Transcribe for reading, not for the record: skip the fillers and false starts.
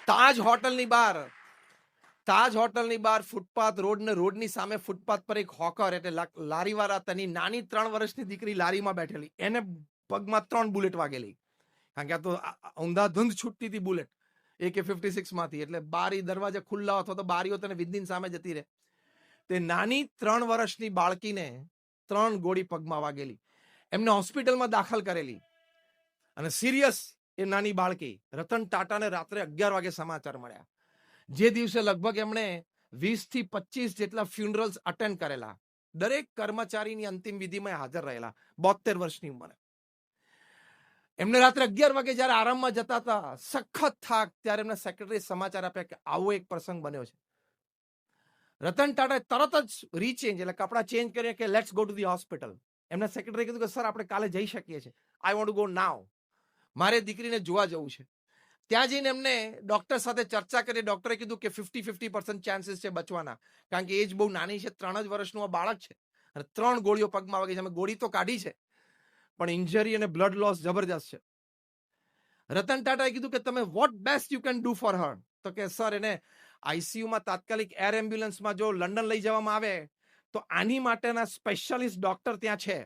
તાજ હોટલની બહાર footpath road ને રોડની સામે ફૂટપાથ પર એક હોકર એટલે લારીવાળા તેની નાની 3 વર્ષની દીકરી લારીમાં બેઠેલી, એને પગમાં 3 બુલેટ વાગેલી. કારણ કે આ તો ઊંધાધૂંધ છૂટતી હતી બુલેટ AK-56 માંથી, એટલે બારી દરવાજા ખુલ્લા અથવા તો બારીઓ તેને વિધિન સામે જતી રહે. તે નાની 3 વર્ષની બાળકીને 3 ગોળી પગમાં વાગેલી, એમને હોસ્પિટલમાં દાખલ કરેલી. અને સિરિયસ એ નાની બાળકી રતન ટાટાને રાત્રે 11 વાગે સમાચાર મળ્યા. જે દિવસે લગભગ એમણે 20 થી 25 જેટલા ફ્યુનરલ્સ અટેન્ડ કરેલા, દરેક કર્મચારીની અંતિમ વિધિમાં હાજર રહેલા, 72 વર્ષની ઉંમરે. એમને રાત્રે 11 વાગે જયારે આરામમાં જતા હતા, સખત થાક, ત્યારે એમના સેક્રેટરી સમાચાર આપ્યા કે આવો એક પ્રસંગ બન્યો છે. રતન ટાટાએ તરત જ રીચેન્જ એટલે કપડા ચેન્જ કર્યા કે let's go to the hospital. એમના સેક્રેટરી કીધું કે સર આપણે કાલે જઈ શકીએ છીએ, I want to go now, મારે દીકરીને જોવા જવું છે. ત્યાં જઈને એમને ડોક્ટર સાથે ચર્ચા કરી. ડોક્ટરે કીધું કે 50-50% ચાન્સીસ છે બચવાના, કારણ કે એજ બહુ નાની છે, 3 જ વર્ષનું આ બાળક છે અને 3 ગોળીઓ પગમાં વાગી છે. અમે ગોળી તો કાઢી છે પણ ઇન્જરી અને બ્લડ લોસ જબરજસ્ત છે. રતન ટાટાએ કીધું કે તમે what best you can do for her. તો કે સર એને આઈસીયુમાં તાત્કાલિક એર એમ્બ્યુલન્સમાં જો લંડન લઈ જવામાં આવે તો આની માટેના સ્પેશિયાલિસ્ટ ડોક્ટર ત્યાં છે,